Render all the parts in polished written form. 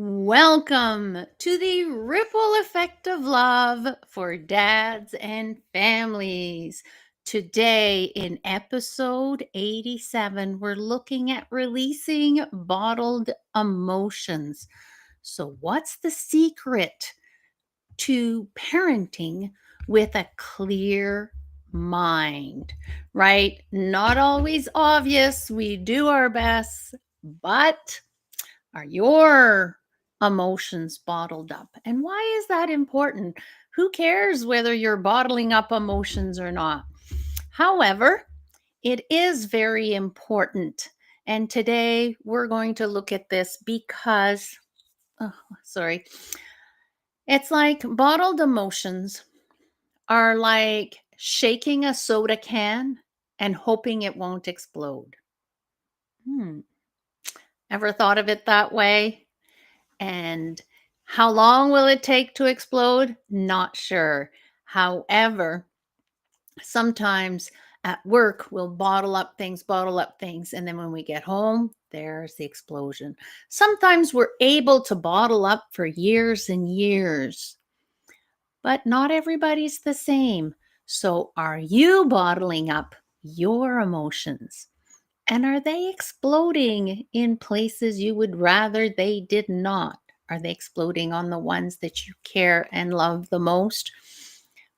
Welcome to the ripple effect of love for dads and families. Today, in episode 87, we're looking at releasing bottled emotions. So, what's the secret to parenting with a clear mind? Right? Not always obvious. We do our best, but are your emotions bottled up? And why is that important? Who cares whether you're bottling up emotions or not? However, it is very important. And today we're going to look at this because, oh, sorry, it's like bottled emotions are like shaking a soda can and hoping it won't explode. Hmm. Ever thought of it that way? And how long will it take to explode? Not sure. However, sometimes at work we'll bottle up things, and then when we get home, there's the explosion. Sometimes we're able to bottle up for years and years, but not everybody's the same. So, are you bottling up your emotions? And are they exploding in places you would rather they did not? Are they exploding on the ones that you care and love the most?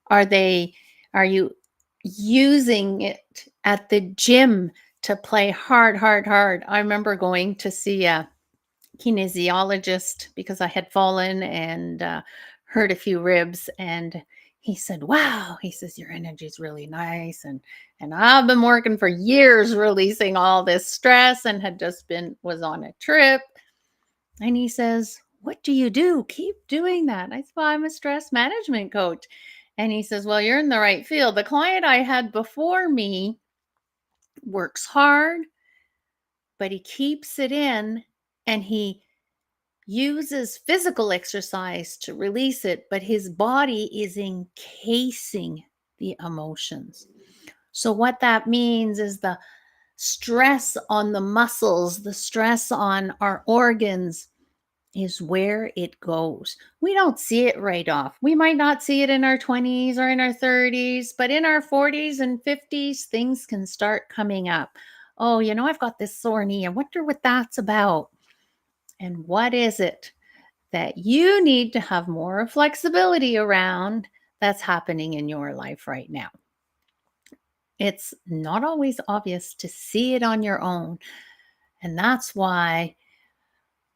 Are they are you using it at the gym to play hard, hard, hard? I remember going to see a kinesiologist because I had fallen and hurt a few ribs, and he said, "Wow," he says, "your energy is really nice." And I've been working for years releasing all this stress and had just been was on a trip. And he says, "What do you do? Keep doing that." I said, "Well, I'm a stress management coach." And he says, "Well, you're in the right field. The client I had before me works hard, but he keeps it in, and he uses physical exercise to release it, but his body is encasing the emotions." So, what that means is the stress on the muscles, the stress on our organs is where it goes. We don't see it right off. We might not see it in our 20s or in our 30s, but in our 40s and 50s, things can start coming up. Oh, I've got this sore knee. I wonder what that's about. And what is it that you need to have more flexibility around that's happening in your life right now? It's not always obvious to see it on your own. And that's why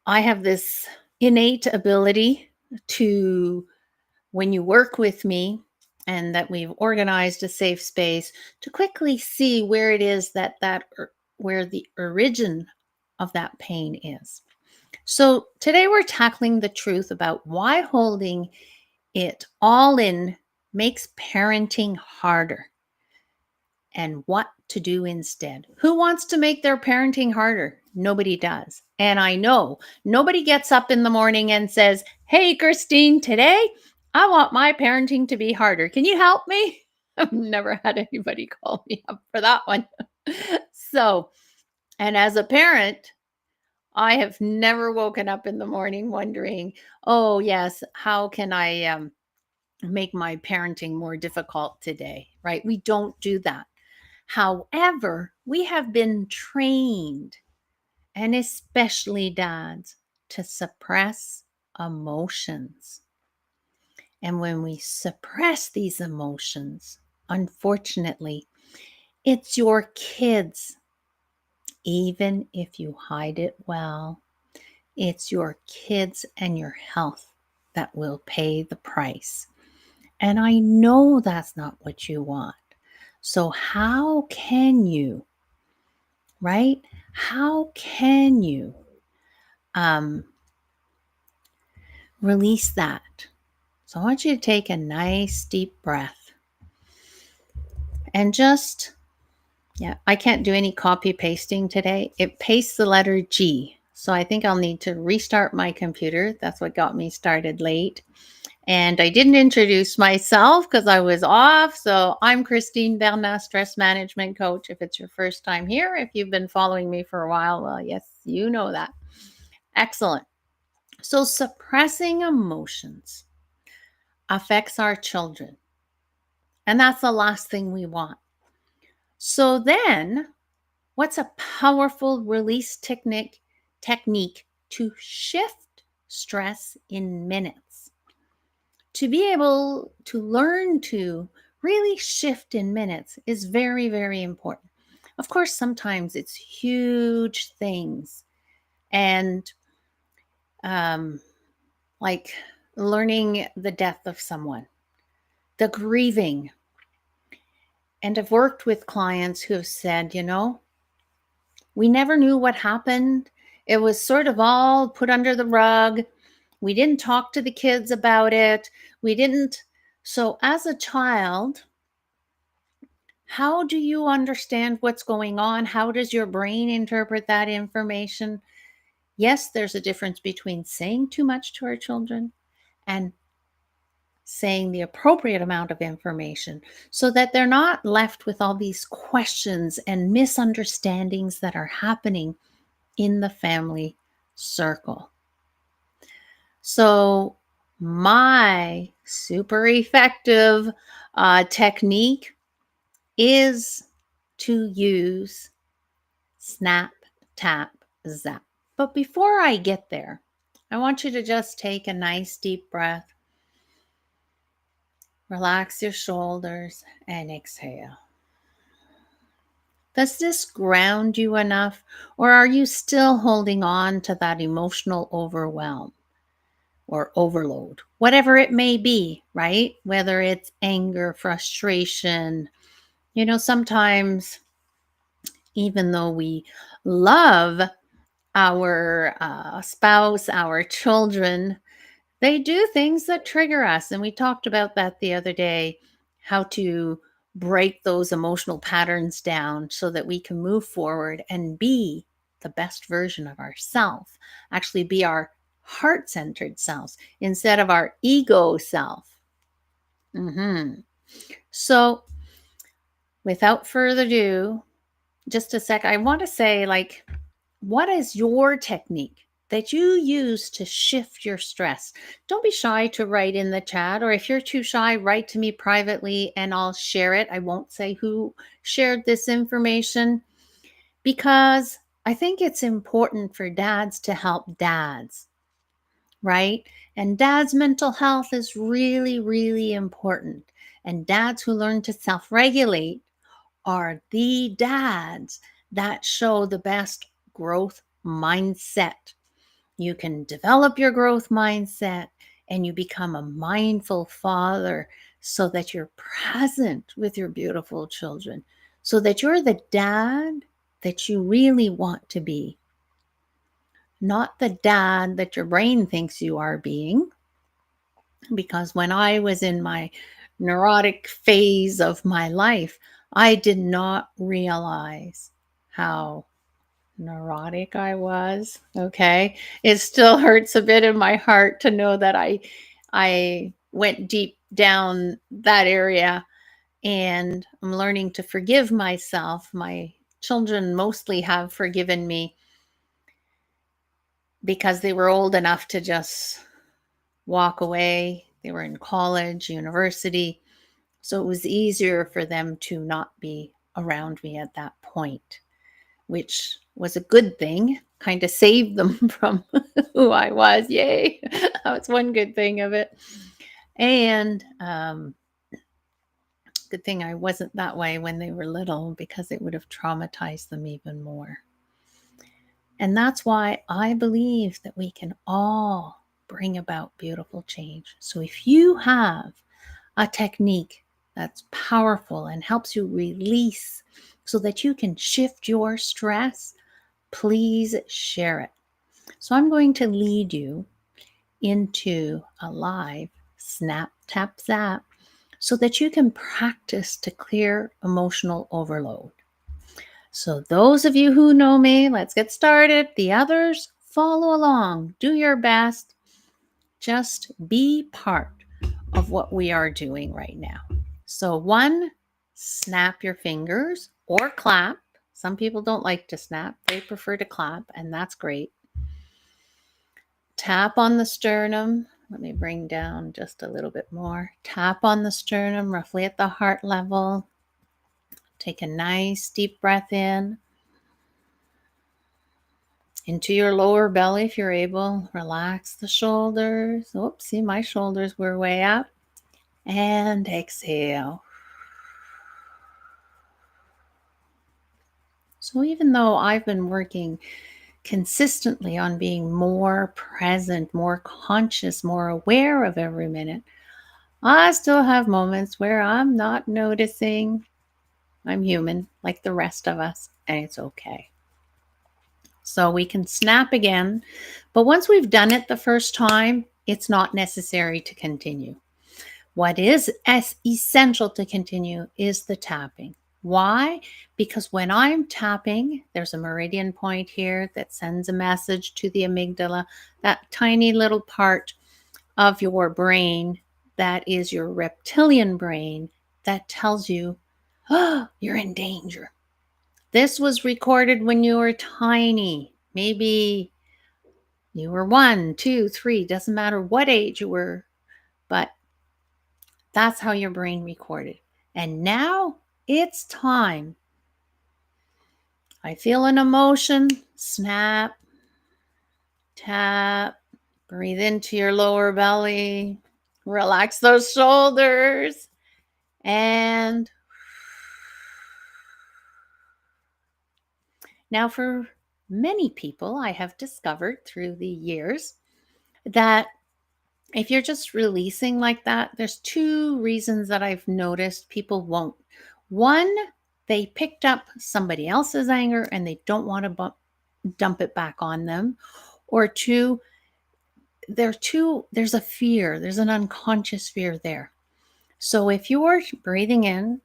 I have this innate ability to, when you work with me and that we've organized a safe space, to quickly see where it is where the origin of that pain is. So today we're tackling the truth about why holding it all in makes parenting harder and what to do instead. Who wants to make their parenting harder? Nobody does. And I know nobody gets up in the morning and says, "Hey, Christine, today I want my parenting to be harder. Can you help me?" I've never had anybody call me up for that one. So, and as a parent, I have never woken up in the morning wondering, "Oh, yes, how can I make my parenting more difficult today?" Right? We don't do that. However, we have been trained, and especially dads, to suppress emotions. And when we suppress these emotions, unfortunately, it's your kids, even if you hide it well. It's your kids and your health that will pay the price. And I know that's not what you want. So, how can you, right? How can you um, release that? So, I want you to take a nice deep breath and just, yeah, I can't do any copy pasting today. It pastes the letter G. So, I think I'll need to restart my computer. That's what got me started late. And I didn't introduce myself because I was off. So I'm Christine Bernat, stress management coach. If it's your first time here, if you've been following me for a while, well, yes, you know that. Excellent. So, suppressing emotions affects our children, and that's the last thing we want. So, then what's a powerful release technique to shift stress in minutes? To be able to learn to really shift in minutes is very, very important. Of course, sometimes it's huge things and um, like learning the death of someone, the grieving. And I've worked with clients who have said, we never knew what happened. It was sort of all put under the rug. We didn't talk to the kids about it. We didn't. So, as a child, how do you understand what's going on? How does your brain interpret that information? Yes, there's a difference between saying too much to our children and saying the appropriate amount of information so that they're not left with all these questions and misunderstandings that are happening in the family circle. So, my super effective technique is to use Snap Tap Zap. But before I get there, I want you to just take a nice deep breath, relax your shoulders, and exhale. Does this ground you enough, or are you still holding on to that emotional overwhelm or overload? Whatever it may be, right? Whether it's anger, frustration, sometimes even though we love our spouse, our children, they do things that trigger us. And we talked about that the other day, how to break those emotional patterns down so that we can move forward and be the best version of ourselves, actually be our heart centered selves instead of our ego self. So, without further ado, just a sec, I want to say, what is your technique that you use to shift your stress? Don't be shy to write in the chat, or if you're too shy, write to me privately and I'll share it. I won't say who shared this information because I think it's important for dads to help dads, right? And dads' mental health is really, really important. And dads who learn to self regulate are the dads that show the best growth mindset. You can develop your growth mindset and you become a mindful father so that you're present with your beautiful children, so that you're the dad that you really want to be, not the dad that your brain thinks you are being. Because when I was in my neurotic phase of my life, I did not realize how neurotic I was. Okay. It still hurts a bit in my heart to know that I went deep down that area, and I'm learning to forgive myself. My children mostly have forgiven me because they were old enough to just walk away. They were in college, university. So it was easier for them to not be around me at that point, which was a good thing. Kind of saved them from who I was. Yay. That was one good thing of it. And good thing I wasn't that way when they were little because it would have traumatized them even more. And that's why I believe that we can all bring about beautiful change. So if you have a technique that's powerful and helps you release so that you can shift your stress, please share it. So I'm going to lead you into a live Snap Tap Zap so that you can practice to clear emotional overload. So those of you who know me, let's get started. The others, follow along. Do your best. Just be part of what we are doing right now. So, one, snap your fingers or clap. Some people don't like to snap, they prefer to clap, and that's great. Tap on the sternum. Let me bring down just a little bit more. Tap on the sternum, roughly at the heart level. Take a nice deep breath in. Into your lower belly if you're able. Relax the shoulders. Oops, see, my shoulders were way up. And exhale. So even though I've been working consistently on being more present, more conscious, more aware of every minute, I still have moments where I'm not noticing. I'm human like the rest of us, and it's okay. So we can snap again, but once we've done it the first time, it's not necessary to continue. What is as essential to continue is the tapping. Why? Because when I'm tapping, there's a meridian point here that sends a message to the amygdala, that tiny little part of your brain that is your reptilian brain that tells you, oh, you're in danger. This was recorded when you were tiny. Maybe you were 1, 2, 3, doesn't matter what age you were, but that's how your brain recorded. And now it's time. I feel an emotion. Snap, tap, breathe into your lower belly. Relax those shoulders. And now, for many people, I have discovered through the years that if you're just releasing like that, there's 2 reasons that I've noticed people won't. One, they picked up somebody else's anger and they don't want to dump it back on them. Or 2, there's a fear, there's an unconscious fear there. So if you're breathing in,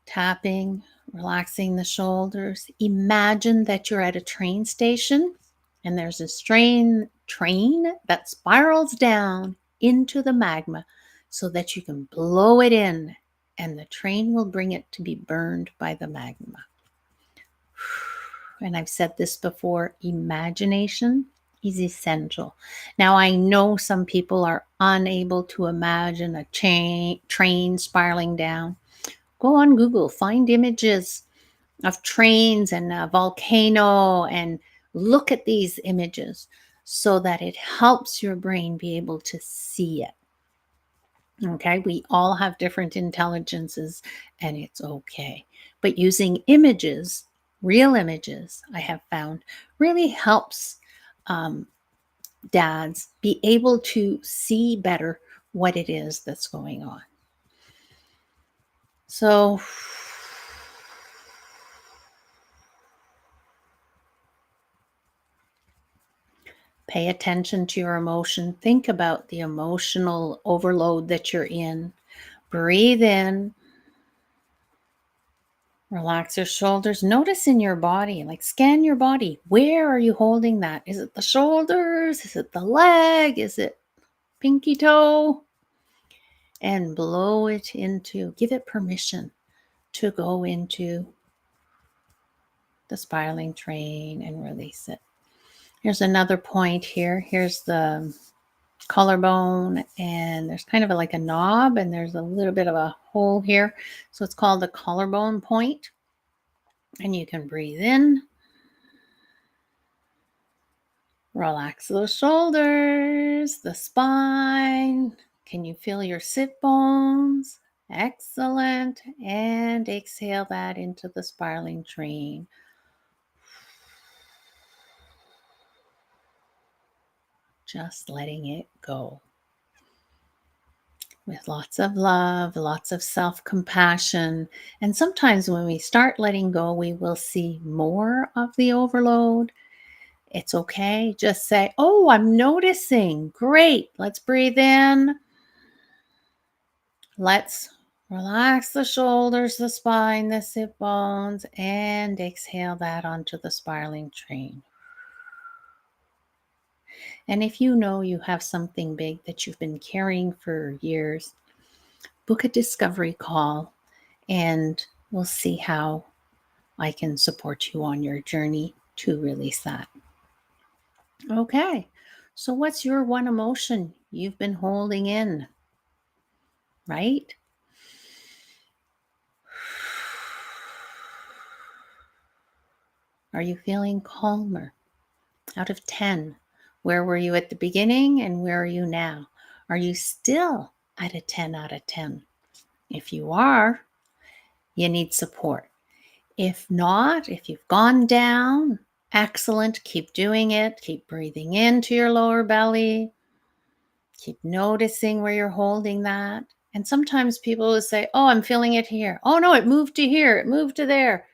tapping, relaxing the shoulders, imagine that you're at a train station and there's this train that spirals down into the magma so that you can blow it in and the train will bring it to be burned by the magma. And I've said this before, imagination is essential. Now, I know some people are unable to imagine a train spiraling down. Go on Google, find images of trains and a volcano and look at these images so that it helps your brain be able to see it. Okay, we all have different intelligences and it's okay. But using images, real images, I have found really helps dads be able to see better what it is that's going on. So, pay attention to your emotion. Think about the emotional overload that you're in. Breathe in. Relax your shoulders. Notice in your body, like scan your body. Where are you holding that? Is it the shoulders? Is it the leg? Is it pinky toe? And blow it into, give it permission to go into the spiraling train and release it. Here's another point here. Here's the collarbone, and there's kind of like a knob, and there's a little bit of a hole here. So it's called the collarbone point. And you can breathe in. Relax those shoulders, the spine. Can you feel your sit bones? Excellent. And exhale that into the spiraling train. Just letting it go. With lots of love, lots of self-compassion. And sometimes when we start letting go, we will see more of the overload. It's okay. Just say, oh, I'm noticing. Great. Let's breathe in. Let's relax the shoulders, the spine, the sit bones, and exhale that onto the spiraling train. And if you know you have something big that you've been carrying for years, book a discovery call and we'll see how I can support you on your journey to release that. Okay. So, what's your one emotion you've been holding in, right? Are you feeling calmer? Out of 10, where were you at the beginning and where are you now? Are you still at a 10 out of 10? If you are, you need support. If not, if you've gone down, excellent. Keep doing it. Keep breathing into your lower belly. Keep noticing where you're holding that. And sometimes people will say, oh, I'm feeling it here. Oh, no, it moved to here. It moved to there.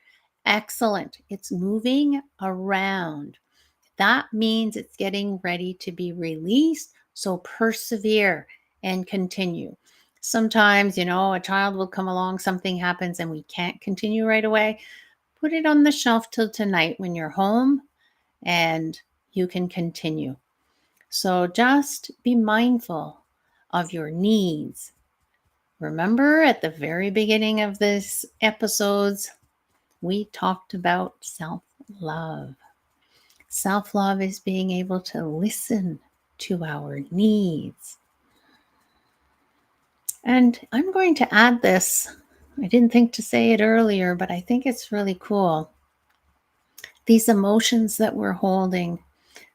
Excellent. It's moving around. That means it's getting ready to be released. So persevere and continue. Sometimes, a child will come along, something happens, and we can't continue right away. Put it on the shelf till tonight when you're home and you can continue. So just be mindful of your needs. Remember at the very beginning of this episodes, we talked about self-love. Self-love is being able to listen to our needs. And I'm going to add this. I didn't think to say it earlier, but I think it's really cool. These emotions that we're holding,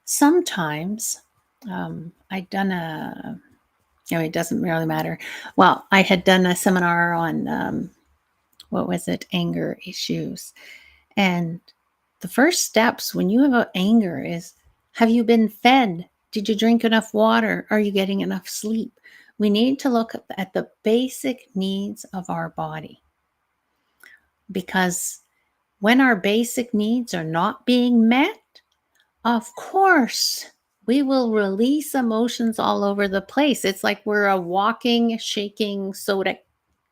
sometimes I'd done it doesn't really matter. Well, I had done a seminar on, anger issues. And the first steps when you have anger is, have you been fed? Did you drink enough water? Are you getting enough sleep? We need to look at the basic needs of our body. Because when our basic needs are not being met, of course, we will release emotions all over the place. It's like we're a walking, shaking soda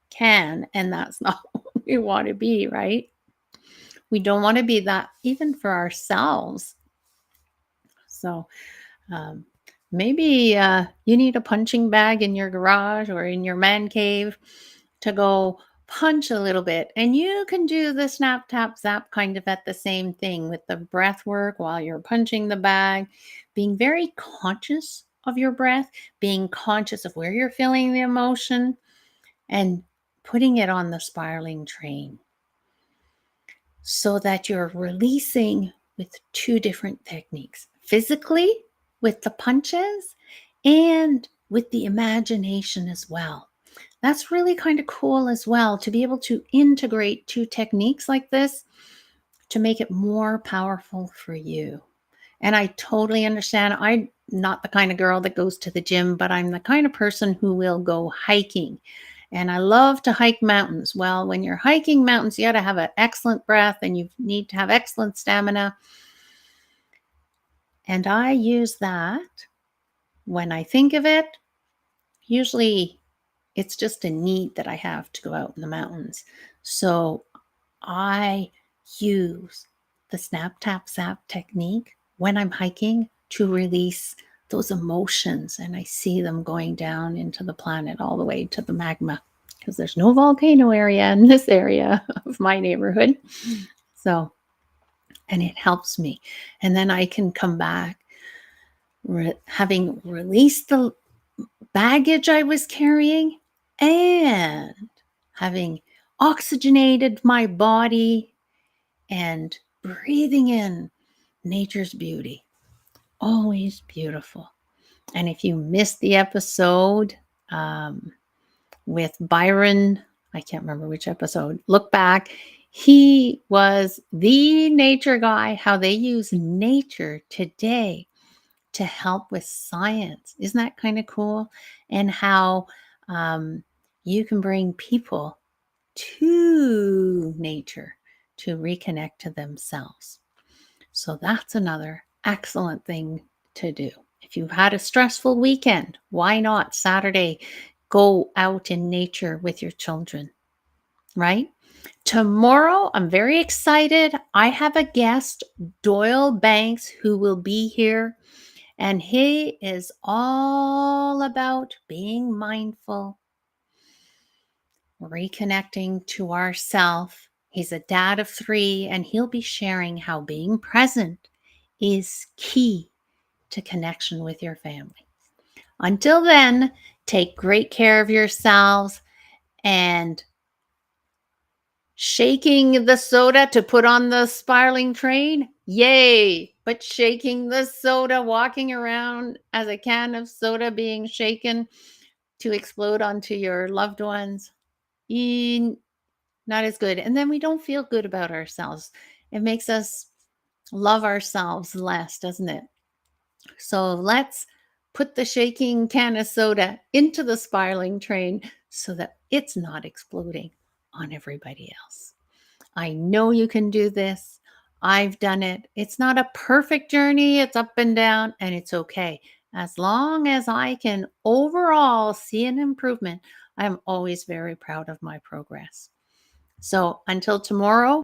can, and that's not what we want to be, right? We don't want to be that even for ourselves. So um, maybe you need a punching bag in your garage or in your man cave to go punch a little bit. And you can do the snap, tap, zap kind of at the same thing with the breath work while you're punching the bag, being very conscious of your breath, being conscious of where you're feeling the emotion, and putting it on the spiraling train so that you're releasing with two different techniques physically with the punches and with the imagination as well. That's really kind of cool as well to be able to integrate two techniques like this to make it more powerful for you. And I totally understand. I'm not the kind of girl that goes to the gym, but I'm the kind of person who will go hiking. And I love to hike mountains. Well, when you're hiking mountains, you got to have an excellent breath and you need to have excellent stamina. And I use that when I think of it. Usually it's just a need that I have to go out in the mountains. So I use the Snap Tap Zap technique when I'm hiking to release those emotions, and I see them going down into the planet all the way to the magma because there's no volcano area in this area of my neighborhood. So, and it helps me. And then I can come back having released the baggage I was carrying and having oxygenated my body and breathing in nature's beauty. Always beautiful. And if you missed the episode with Byron, I can't remember which episode, look back. He was the nature guy, how they use nature today to help with science. Isn't that kind of cool? And how you can bring people to nature to reconnect to themselves. So that's another excellent thing to do. If you've had a stressful weekend, why not Saturday go out in nature with your children, right? Tomorrow, I'm very excited. I have a guest, Doyle Banks, who will be here. And he is all about being mindful, reconnecting to ourself. He's a dad of 3, and he'll be sharing how being present is key to connection with your family. Until then, take great care of yourselves, and shaking the soda to put on the spiraling train, yay! But shaking the soda, walking around as a can of soda being shaken to explode onto your loved ones, not as good. And then we don't feel good about ourselves. It makes us love ourselves less, doesn't it? So let's put the shaking can of soda into the spiraling train so that it's not exploding on everybody else. I know you can do this. I've done it. It's not a perfect journey, it's up and down, and it's okay. As long as I can overall see an improvement, I'm always very proud of my progress. So until tomorrow,